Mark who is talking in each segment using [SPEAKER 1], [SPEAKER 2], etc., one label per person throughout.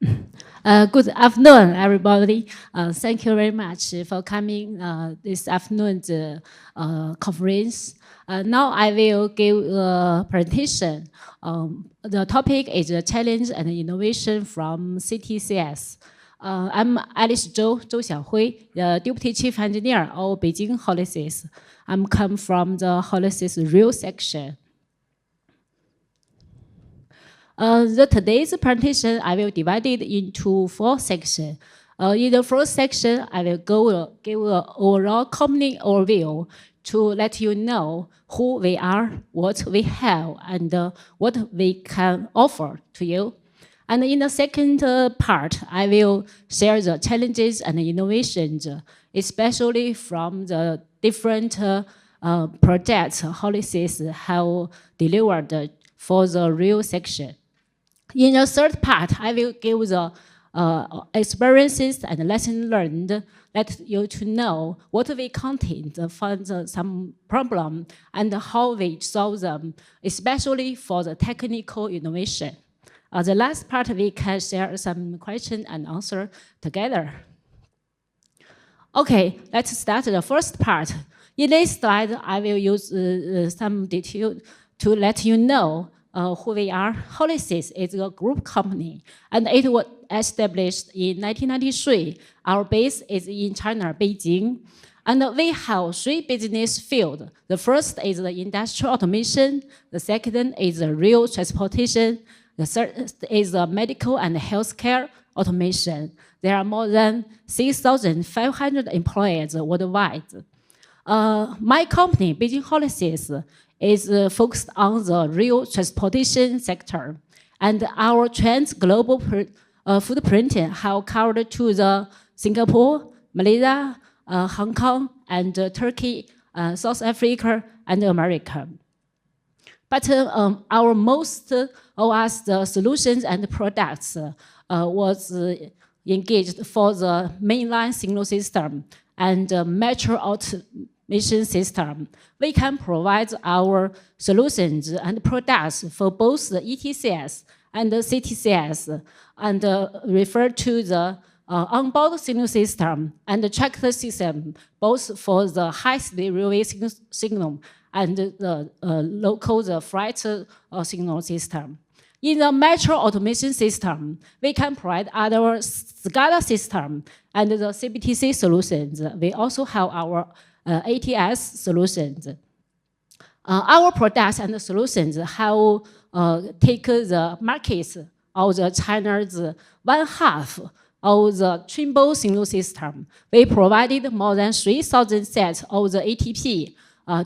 [SPEAKER 1] Good afternoon, everybody. Thank you very much for coming this afternoon's conference. Now I will give a presentation. The topic is the challenge and innovation from CTCS. I'm Alice Zhou Xiaohui, the Deputy Chief Engineer of Beijing Hollysys. I'm come from the Hollysys Real section. Today's presentation, I will divide it into 4 sections. In the first section, I will give an overall company overview to let you know who we are, what we have, and what we can offer to you. And in the second part, I will share the challenges and innovations, especially from the different projects Hollysys have delivered for the real section. In the third part, I will give the experiences and lessons learned, let you to know what we content, find some problem, and how we solve them, especially for the technical innovation. The last part, we can share some question and answer together. Okay, let's start the first part. In this slide, I will use some detail to let you know who we are. Hollysys is a group company, and it was established in 1993. Our base is in China, Beijing. And we have 3 business fields. The first is the industrial automation. The second is the rail transportation. The third is the medical and healthcare automation. There are more than 6,500 employees worldwide. My company, Beijing Hollysys, is focused on the rail transportation sector. And our trans global footprint have covered to the Singapore, Malaysia, Hong Kong, and Turkey, South Africa, and America. But our most of us, the solutions and products was engaged for the mainline signal system and metro automation system. We can provide our solutions and products for both the ETCS and the CTCS, and refer to the onboard signal system and the tracker system, both for the high-speed railway signal and the local freight signal system. In the metro automation system, we can provide other SCADA system and the CBTC solutions. We also have our ATS solutions. Our products and solutions have taken the markets of the China's 1/2 of the Trimble signal system. We provided more than 3,000 sets of the ATP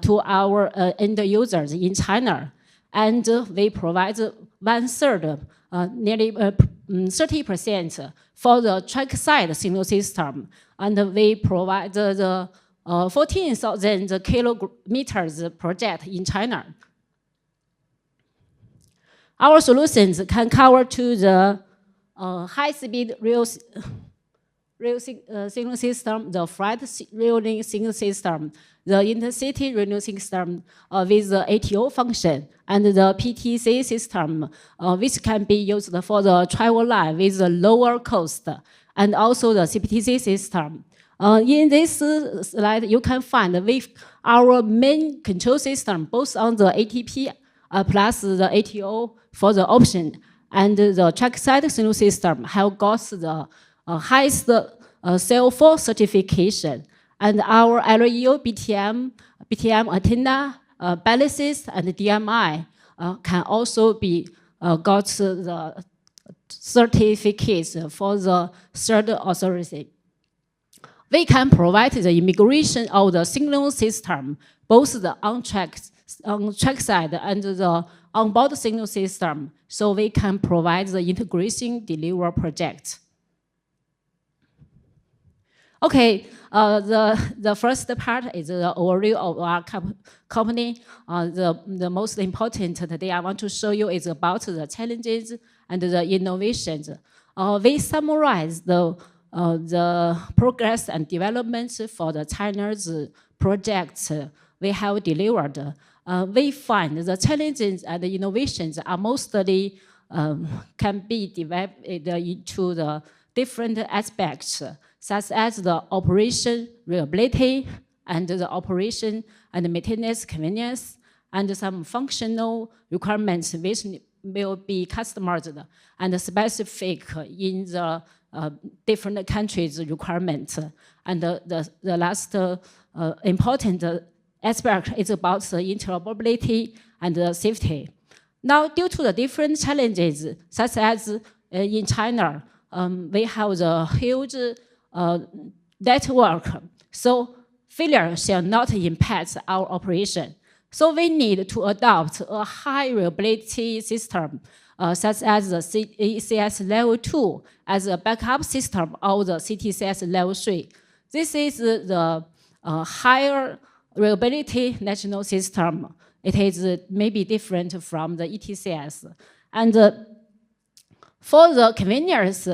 [SPEAKER 1] to our end users in China. And we provide 1/3, nearly 30% for the trackside signal system. And we provide the 14,000 kilometers project in China. Our solutions can cover to the high-speed rail signal system, the freight rail signal system, the intercity rail system with the ATO function, and the PTC system, which can be used for the travel line with the lower cost, and also the CPTC system. In this slide, you can find with our main control system, both on the ATP plus the ATO for the option, and the trackside signal system have got the highest CL4 certification. And our LEO, BTM antenna, balances, and DMI can also be got the certificates for the third authority. We can provide the integration of the signal system, both the on-track side and the onboard signal system, so we can provide the integration deliver project. Okay, the first part is the overview of our company. The most important today I want to show you is about the challenges and the innovations. We summarize the progress and developments for the China's projects we have delivered. We find the challenges and the innovations are mostly can be divided into the different aspects, such as the operation reliability and the operation and maintenance convenience, and some functional requirements which will be customized and specific in the different countries' requirements. And the last important aspect is about the interoperability and the safety. Now, due to the different challenges, such as in China, we have the huge network, so failure shall not impact our operation. So we need to adopt a high reliability system, such as the CTCS level 2 as a backup system of the CTCS level 3. This is the higher reliability national system. It is maybe different from the ETCS. And for the convenience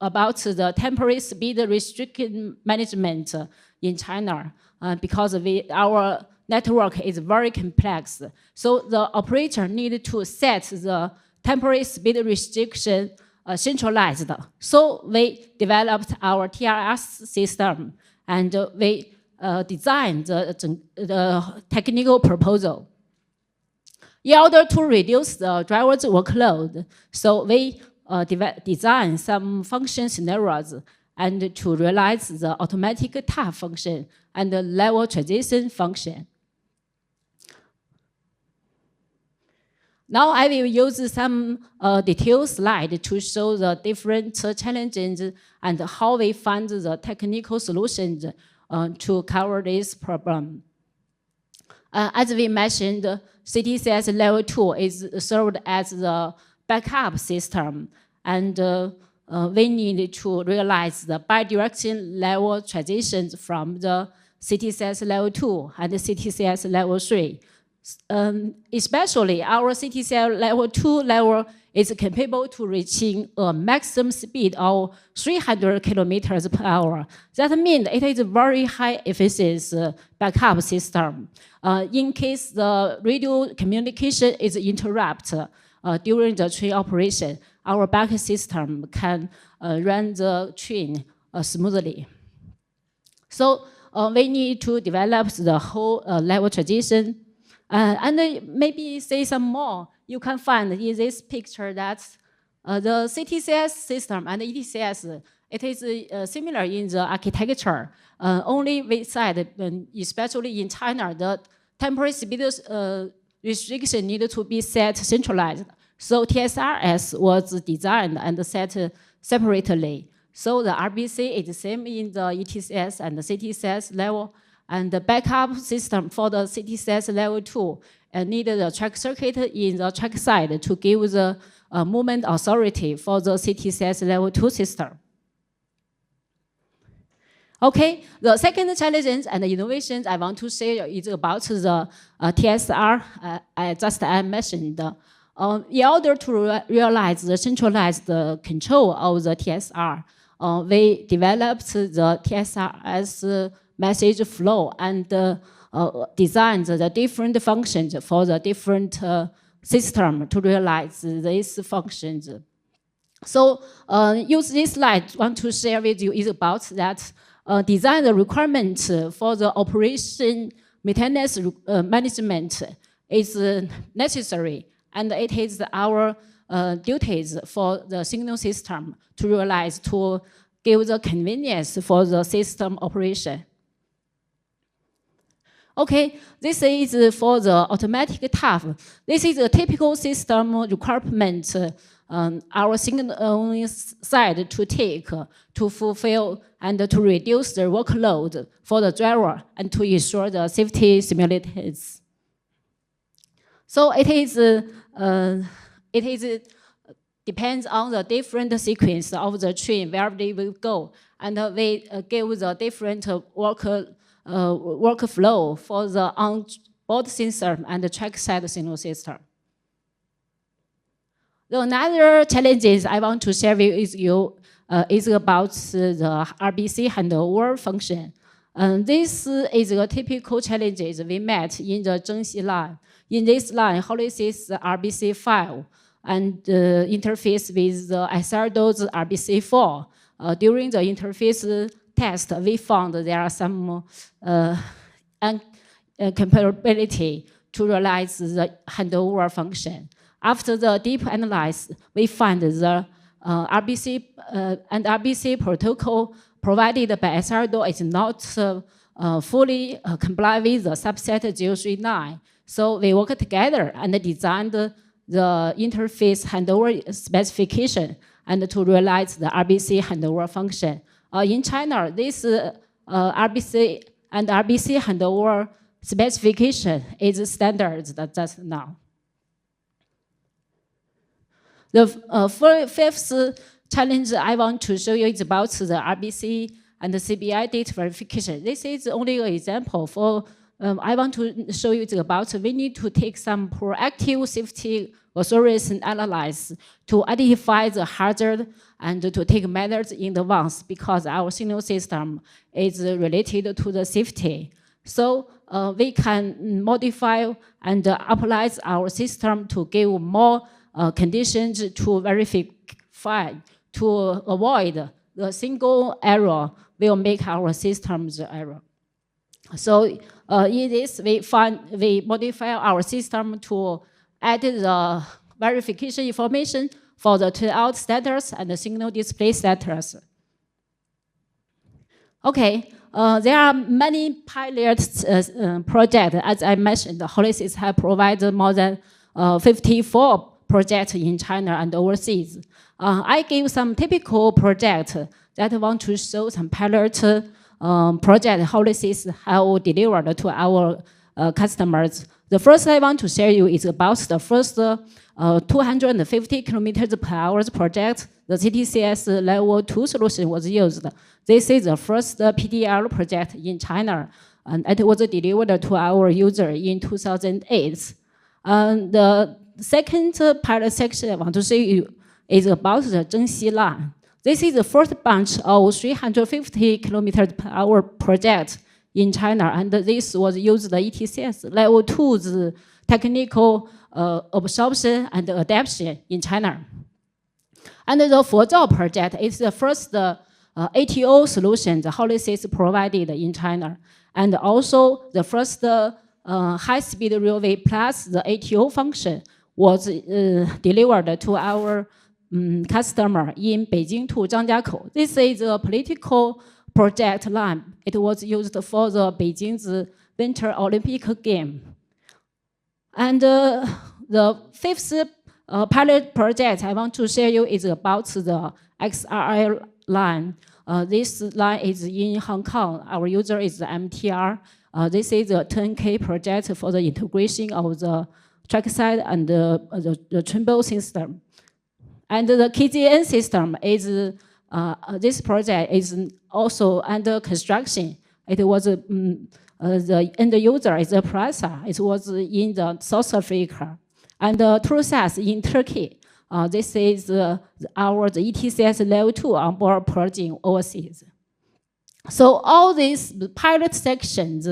[SPEAKER 1] about the temporary speed restriction management in China, because our network is very complex. So the operator needed to set the temporary speed restriction centralized. So we developed our TRS system, and we designed the technical proposal. In order to reduce the driver's workload, so we designed some function scenarios and to realize the automatic tap function and the level transition function. Now I will use some detailed slide to show the different challenges and how we find the technical solutions to cover this problem. As we mentioned, CTCS level 2 is served as the backup system, and we need to realize the bidirectional level transitions from the CTCS level 2 and the CTCS level 3. Especially our CTCS level 2 level is capable to reaching a maximum speed of 300 kilometers per hour. That means it is a very high efficiency backup system. In case the radio communication is interrupted during the train operation, our backup system can run the train smoothly. So we need to develop the whole level transition. And maybe say some more. You can find in this picture that the CTCS system and the ETCS, it is similar in the architecture. Only we said, especially in China, the temporary speed restriction needed to be set centralized. So TSRS was designed and set separately. So the RBC is the same in the ETCS and the CTCS level. And the backup system for the CTCS level 2 needed a track circuit in the track side to give the movement authority for the CTCS level 2 system. Okay, the second challenge and innovations I want to share is about the TSR I mentioned. In order to realize the centralized control of the TSR, we developed the TSR as message flow and designed the different functions for the different system to realize these functions. So use this slide I want to share with you is about that design the requirement for the operation maintenance management is necessary, and it is our duties for the signal system to realize to give the convenience for the system operation. Okay, this is for the automatic tap. This is a typical system requirement our signal side to take to fulfill and to reduce the workload for the driver and to ensure the safety similarities. So it depends on the different sequence of the train where they will go, and we give the different workflow for the on-board system and the trackside signal system. Another challenges I want to share with you is about the RBC handover function. This is a typical challenges we met in the Zhengxi line. In this line, Hollysys RBC file and interface with the Asst.Prof.Dr. RBC4. During the interface test, we found there are some incompatibility to realize the handover function. After the deep analysis, we find the RBC protocol provided by Asst.Prof.Dr. is not fully comply with the subset 039. So we work together and designed the interface handover specification and to realize the RBC handover function. In China, this RBC and RBC handover specification is standard just now. The fifth challenge I want to show you is about the RBC and the CBI data verification. This is only an example. For I want to show you about we need to take some proactive safety authorization analysis to identify the hazard and to take measures in advance because our signal system is related to the safety. So we can modify and apply our system to give more conditions to verify to avoid the single error will make our systems error. So in this, we modify our system to add the verification information for the turnout status and the signal display status. Okay, there are many pilot projects. As I mentioned, Hollysys have provided more than 54 projects in China and overseas. I gave some typical projects that I want to show some pilot project Hollysys have delivered to our customers. The first I want to share you is about the first 250 kilometers per hour project. The CTCS level 2 solution was used. This is the first PDL project in China, and it was delivered to our user in 2008. The second pilot section I want to show you is about the Zhengxi line. This is the first bunch of 350 kilometers per hour project in China, and this was used the ETCS level 2's technical absorption and adaptation in China. And the Fuzhou project is the first ATO solution the Hollysys provided in China, and also the first high-speed railway plus the ATO function was delivered to our customer in Beijing to Zhangjiakou. This is a political project line. It was used for the Beijing's Winter Olympic game. And the fifth pilot project I want to share you is about the XRI line. This line is in Hong Kong. Our user is the MTR. This is a 10K project for the integration of the trackside and the trimble system. And the KZN system is, this project is also under construction. It was, the end user is a Prasa. It was in the South Africa. And TrueSAS in Turkey. This is the ETCS level 2 onboard purging overseas. So all these pilot sections,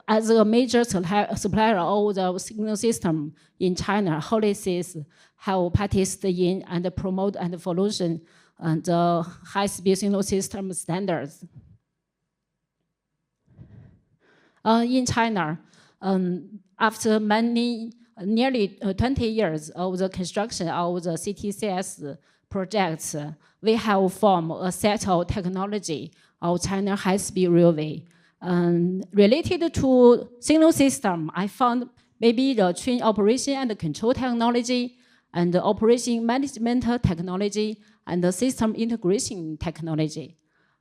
[SPEAKER 1] as a major supplier of the signal system in China, Hollysys have participated in and promote and evolution and high-speed signal system standards. In China, after nearly 20 years of the construction of the CTCS projects, we have formed a set of technology of China high-speed railway. Related to signal system, I found maybe the train operation and control technology, and the operation management technology, and the system integration technology.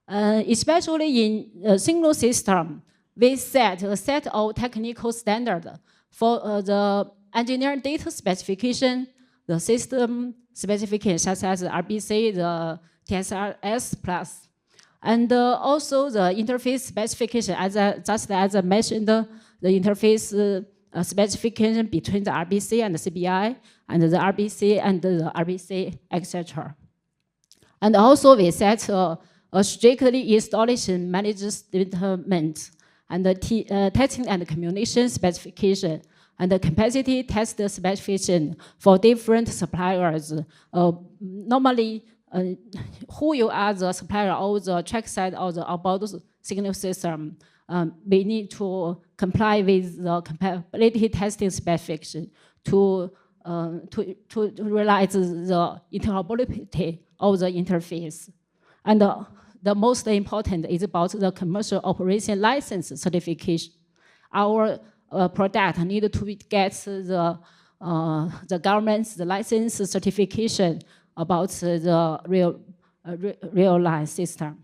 [SPEAKER 1] Especially in signal system, we set a set of technical standards for the engineering data specification, the system specification such as RBC, the TSRS plus, and also the interface specification. Just as I mentioned, the interface specification between the RBC and the CBI, and the RBC and the RBC, etc. And also we set a strictly installation management statement, and the testing and communication specification, and the capacity test specification for different suppliers. Normally, who you are the supplier of the trackside or the onboard signal system, we need to comply with the compatibility testing specification to realize the interoperability of the interface. And the most important is about the commercial operation license certification. Our product need to get the government's license certification about the real line system.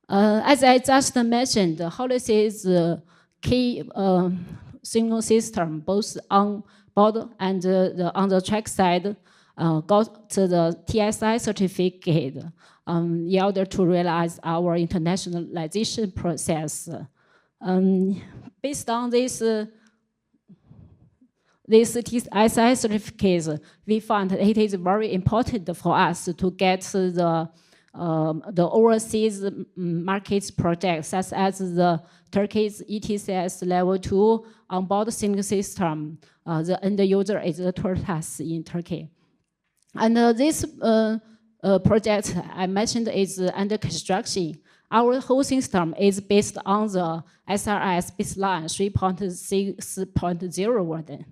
[SPEAKER 1] As I just mentioned, Hollysys key signal system, both on board and on the track side, got the TSI certificate in order to realize our internationalization process. Based on this TSI certificates, we found it is very important for us to get the overseas markets projects, such as the Turkey's ETCS level 2 onboard signal system. The end user is the Turtas in Turkey. And this project I mentioned is under construction. Our whole system is based on the SRS baseline 3.6.0 version.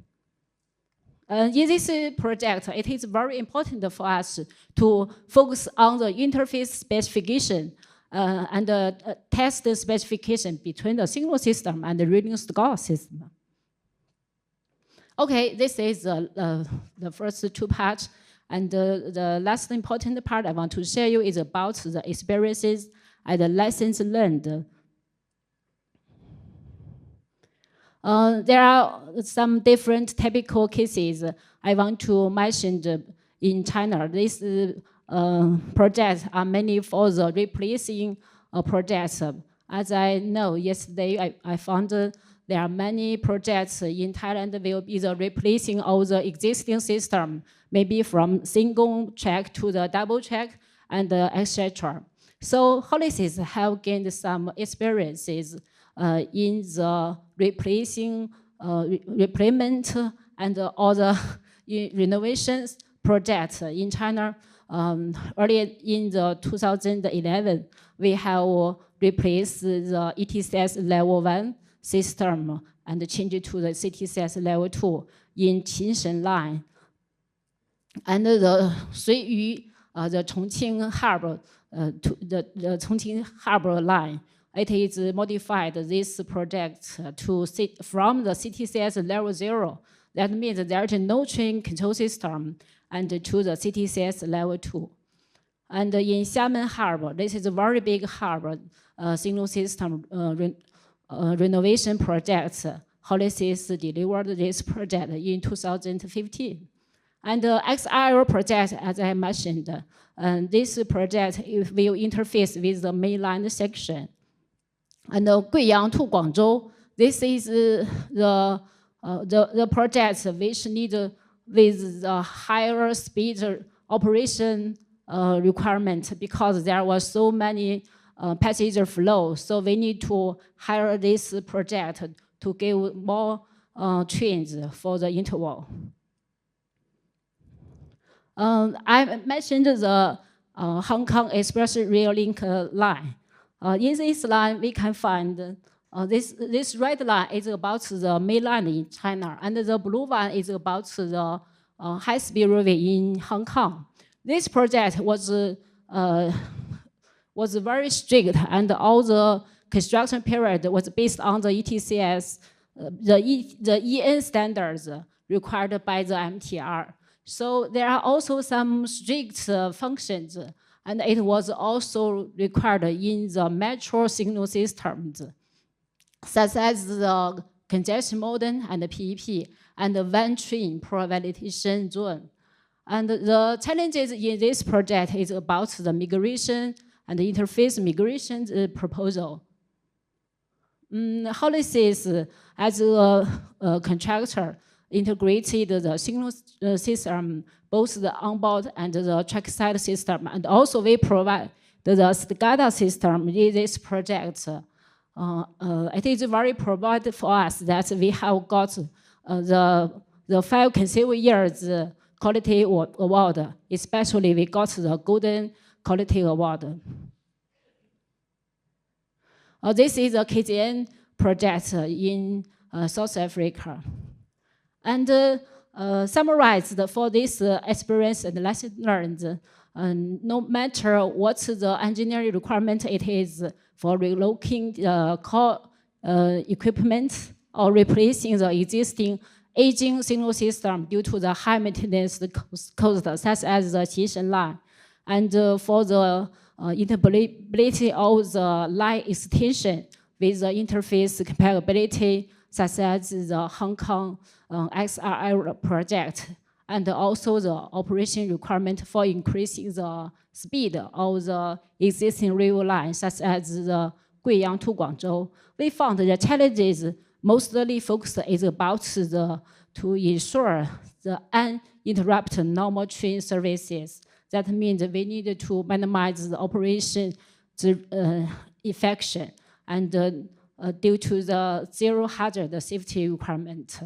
[SPEAKER 1] In this project, it is very important for us to focus on the interface specification and the test specification between the signal system and the reading score system. Okay, this is the first two parts. And the last important part I want to share you is about the experiences and the lessons learned. There are some different typical cases I want to mention in China. These projects are mainly for the replacing projects. As I know, yesterday I found there are many projects in Thailand that will be the replacing of the existing system, maybe from single track to the double track and etc. So Hollysys have gained some experiences in the replacing, replacement and other renovations projects in China. Earlier in the 2011, we have replaced the ETCS level 1 system and changed it to the CTCS level 2 in Qinshen line. And the Suiyu, the Chongqing Harbor, the Chongqing Harbor line, it is modified this project to from the CTCS level 0. That means there is no train control system and to the CTCS level 2. And in Xiamen Harbor, this is a very big harbor signal system renovation project. Hollysys delivered this project in 2015. And the XIO project, as I mentioned, this project will interface with the mainland section. And Guiyang to Guangzhou, this is the project which need with the higher speed operation requirement because there was so many passenger flow. So we need to hire this project to give more trains for the interval. I mentioned the Hong Kong Express Rail Link line. In this line, we can find this red line is about the mainland in China, and the blue one is about the high-speed railway in Hong Kong. This project was very strict, and all the construction period was based on the ETCS, the EN standards required by the MTR. So there are also some strict functions, and it was also required in the metro signal systems, such as the congestion modem and the PEP, and the one train per validation zone. And the challenges in this project is about the migration and the interface migration proposal. Hollysys, as a contractor, integrated the signal system, both the onboard and the trackside system, and also we provide the SCADA system in this project. It is very provided for us that we have got the 5 consecutive years quality award, especially we got the Golden Quality Award. This is a KZN project in South Africa. And summarized for this experience and lesson learned, no matter what the engineering requirement it is for relocating the core equipment or replacing the existing aging signal system due to the high maintenance cost, such as the Xishen line, and for the interoperability of the line extension with the interface compatibility, such as the Hong Kong XRI project, and also the operation requirement for increasing the speed of the existing rail lines, such as the Guiyang to Guangzhou. We found the challenges mostly focused is about to ensure the uninterrupted normal train services. That means we need to minimize the operation infection and due to the zero hazard safety requirement.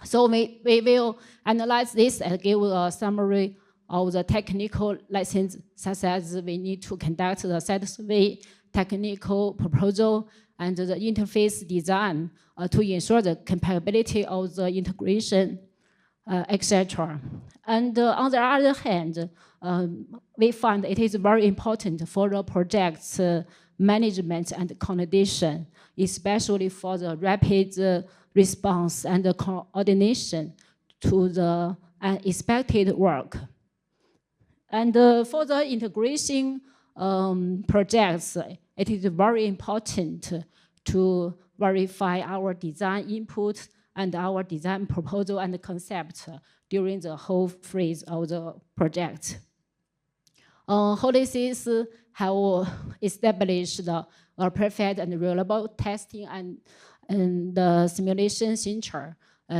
[SPEAKER 1] So we will analyze this and give a summary of the technical lessons, such as we need to conduct the satisfactory technical proposal and the interface design to ensure the compatibility of the integration, etc. And on the other hand, we find it is very important for the project's management and coordination, especially for the rapid response and the coordination to the unexpected work. And for the integration projects, it is very important to verify our design input and our design proposal and concept during the whole phase of the project. Hollysys have established a perfect and reliable testing and the simulation center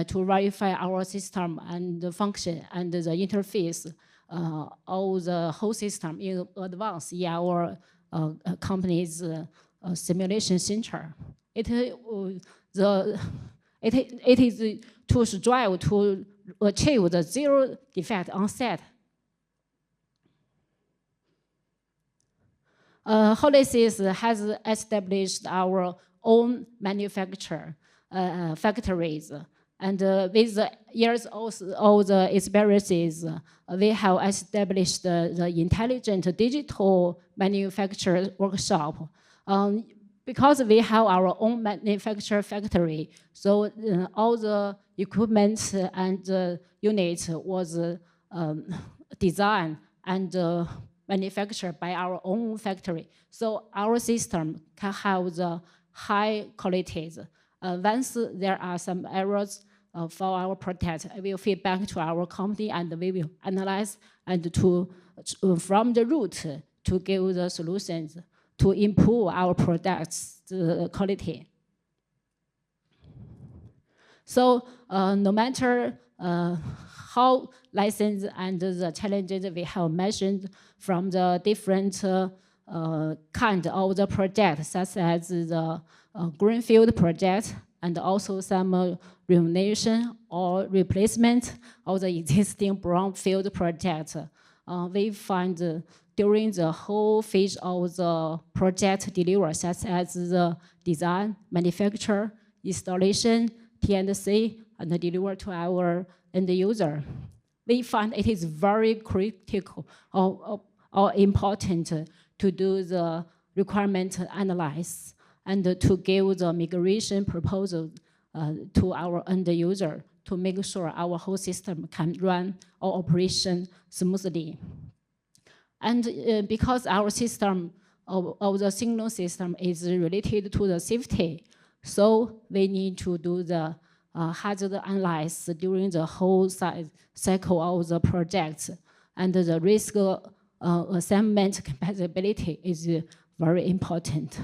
[SPEAKER 1] to verify our system and the function and the interface of the whole system in advance in our company's simulation center. It is to strive to achieve the zero defect on set. Hollysys has established our own manufacturer factories, and with the years of the experiences, we have established the intelligent digital manufacturer workshop. Because we have our own manufacturer factory, so all the equipment and units was designed and manufactured by our own factory. So our system can have the high qualities. Once there are some errors for our product, we will feed back to our company and we will analyze and from the root to give the solutions to improve our products' quality. So no matter how lessons and the challenges we have mentioned from the different kind of the project, such as the greenfield project and also some renovation or replacement of the existing brownfield project, we find during the whole phase of the project delivery, such as the design, manufacture, installation, T&C, and deliver to our end user, we find it is very critical or important to do the requirement analysis and to give the migration proposal to our end user to make sure our whole system can run our operation smoothly. And because our system of the signal system is related to the safety, so we need to do the hazard analysis during the whole cycle of the project, and the risk assessment compatibility is very important.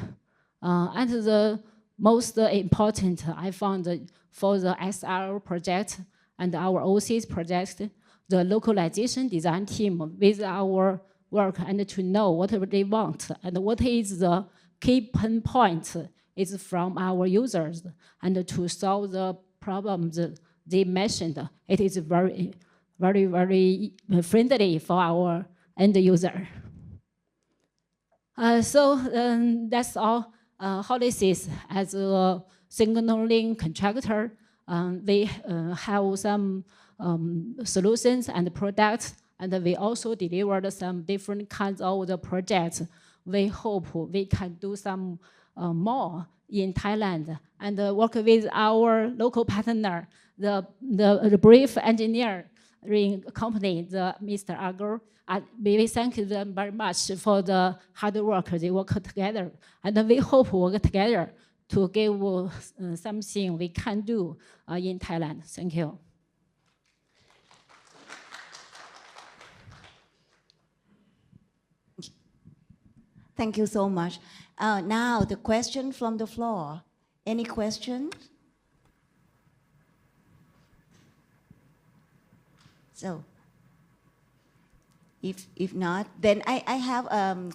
[SPEAKER 1] And the most important, I found for the SR project and our OCs project, the localization design team with our work and to know what they want and what is the key pain point is from our users and to solve the problems they mentioned. It is very, very, very friendly for our end user. That's all. Hollysys as a signaling contractor, they have some solutions and products, and we also delivered some different kinds of the projects. We hope we can do some more in Thailand and work with our local partner, the brief engineering company, the Mr. Agar. We thank them very much for the hard work they work together. And we hope we work together to give something we can do in Thailand. Thank you.
[SPEAKER 2] Thank you so much. Now the question from the floor. Any questions? So. If not, then I have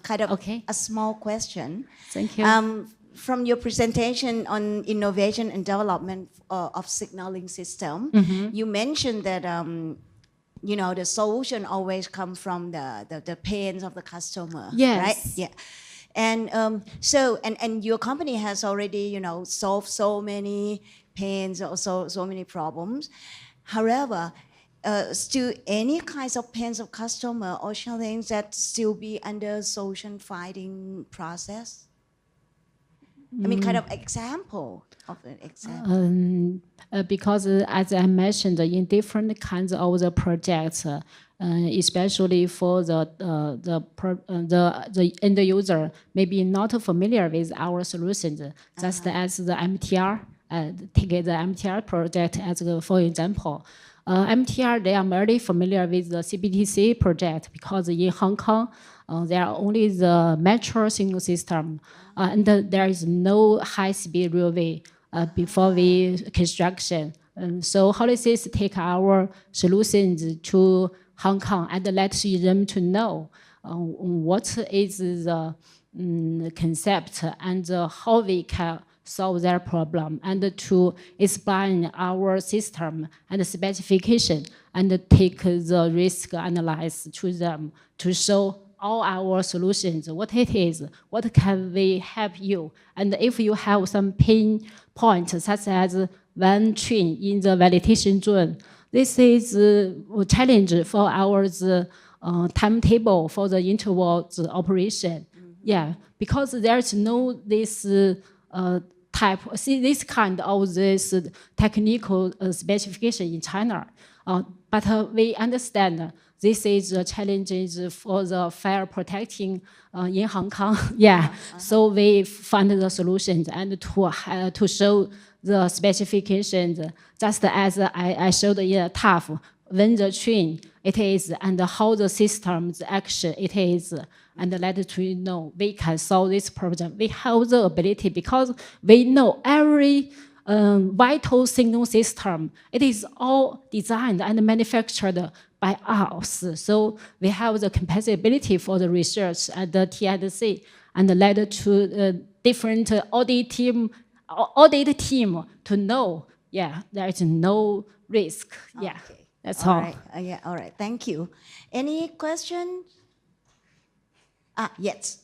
[SPEAKER 2] kind of a small question.
[SPEAKER 1] Thank you.
[SPEAKER 2] From your presentation on innovation and development of signaling system, you mentioned that you know the solution always comes from the pains of the customer.
[SPEAKER 1] Yes.
[SPEAKER 2] Right? Yeah. And and your company has already solved so many pains or so many problems. However, still any kinds of pains of customer or challenge that still be under solution finding process? I mean, kind of example of an example.
[SPEAKER 1] Because as I mentioned, in different kinds of the projects, especially for the end user, maybe not familiar with our solutions, just as the MTR, take the MTR project as for example. MTR, they are very familiar with the CBTC project because in Hong Kong, there are only the metro signal system, and there is no high-speed railway before we construction. So Hollysys take our solutions to Hong Kong and let them to know what is the concept and how we can solve their problem, and to explain our system and specification and take the risk analysis to them to show all our solutions, what it is, what can we help you. And if you have some pain points, such as one train in the validation zone, this is a challenge for our timetable for the interval operation. Yeah, because there's no this this kind of this technical specification in China. But we understand this is a challenge for the fire protecting in Hong Kong. Yeah, so we find the solutions and to show the specifications, just as I showed in the TAF, when the train it is and how the system's action it is, and let to know we can solve this problem. We have the ability because we know every vital signal system, it is all designed and manufactured by us. So we have the capability for the research at the TNC and led to different audit team to know, yeah, there is no risk. Yeah, okay. That's all.
[SPEAKER 2] Right. Yeah, all right. Thank you. Any questions? Yes.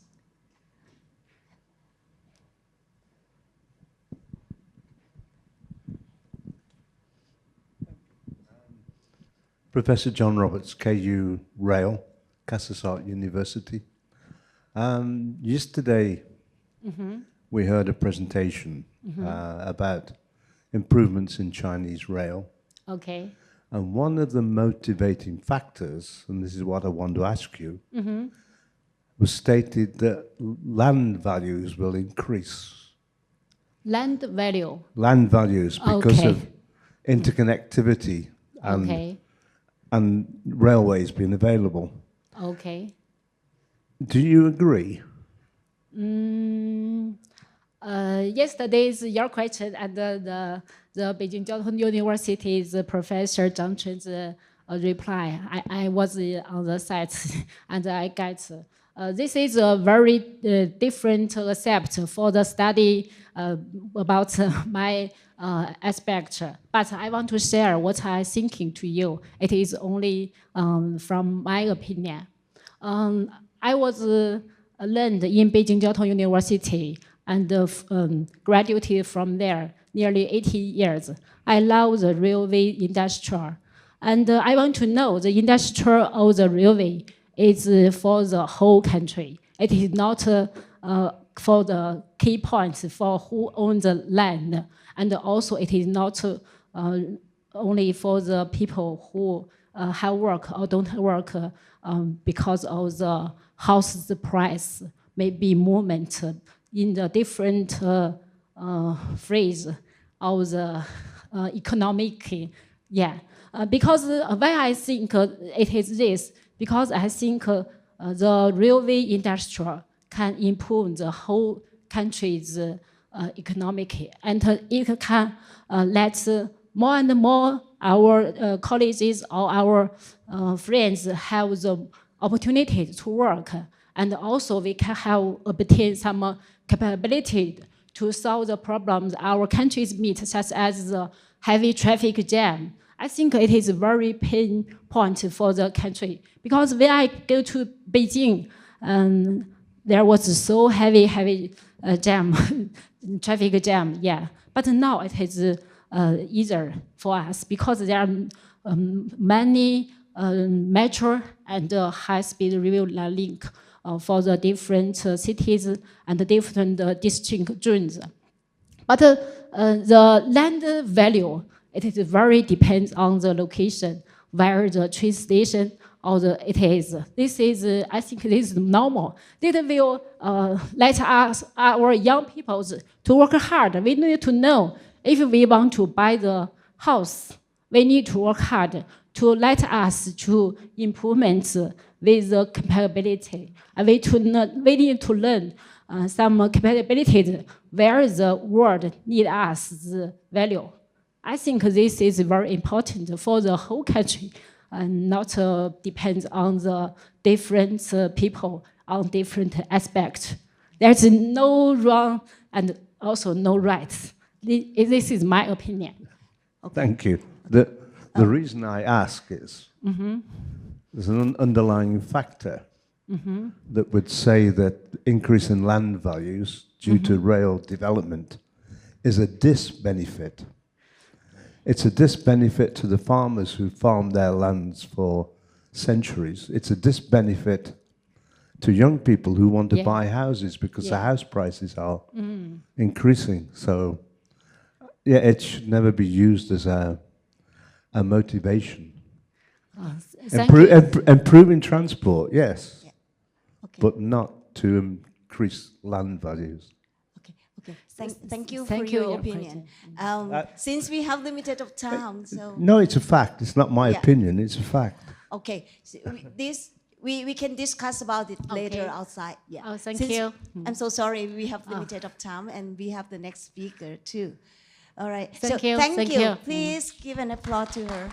[SPEAKER 3] Professor John Roberts, KU Rail, Kasetsart University. Yesterday, we heard a presentation about improvements in Chinese rail.
[SPEAKER 1] Okay.
[SPEAKER 3] And one of the motivating factors, and this is what I want to ask you, was stated that land values will increase.
[SPEAKER 1] Land value?
[SPEAKER 3] Land values, because of interconnectivity and railways being available.
[SPEAKER 1] Okay.
[SPEAKER 3] Do you agree?
[SPEAKER 1] Yesterday's your question and the Beijing Jiaotong University's Professor Zhang Chun's reply. I was on the site and I get this is a very different concept for the study about my aspect. But I want to share what I'm thinking to you. It is only from my opinion. I was learned in Beijing Jiaotong University and graduated from there nearly 80 years. I love the railway industry. And I want to know the industry of the railway is for the whole country. It is not for the key points for who owns the land. And also it is not only for the people who have work or don't work because of the house price, maybe movement in the different phrase of the economic, because why I think it is this, because I think the railway industry can improve the whole country's economic, and it can let more and more our colleagues or our friends have the opportunity to work, and also we can have obtain some capability to solve the problems our countries meet, such as the heavy traffic jam. I think it is a very pain point for the country, because when I go to Beijing, there was so heavy jam, traffic jam, But now it is easier for us because there are many metro and high-speed rail link for the different cities and the different district zones. But the land value, it is very depends on the location, where the train station or it is. This is, I think this is normal. This will let us, our young people to work hard. We need to know if we want to buy the house, we need to work hard to let us to improvements with the capability. And we need to learn some capabilities where the world need us the value. I think this is very important for the whole country and not depends on the different people on different aspects. There's no wrong and also no right. This is my opinion.
[SPEAKER 3] Okay. Thank you. The reason I ask is there's an underlying factor that would say that increase in land values due to rail development is a disbenefit. It's a disbenefit to the farmers who farm their lands for centuries. It's a disbenefit to young people who want to buy houses because the house prices are increasing. So, it should never be used as a motivation. Improving transport, yes, but not to increase land values.
[SPEAKER 2] Thank you for your opinion. Since we have limited of time, so
[SPEAKER 3] no, it's a fact. It's not my opinion. It's a fact.
[SPEAKER 2] Okay, so we can discuss about it later outside.
[SPEAKER 1] Oh, thank you.
[SPEAKER 2] I'm so sorry. We have limited of time, and we have the next speaker too. All right.
[SPEAKER 1] Thank you.
[SPEAKER 2] Thank you. Please give an applause to her.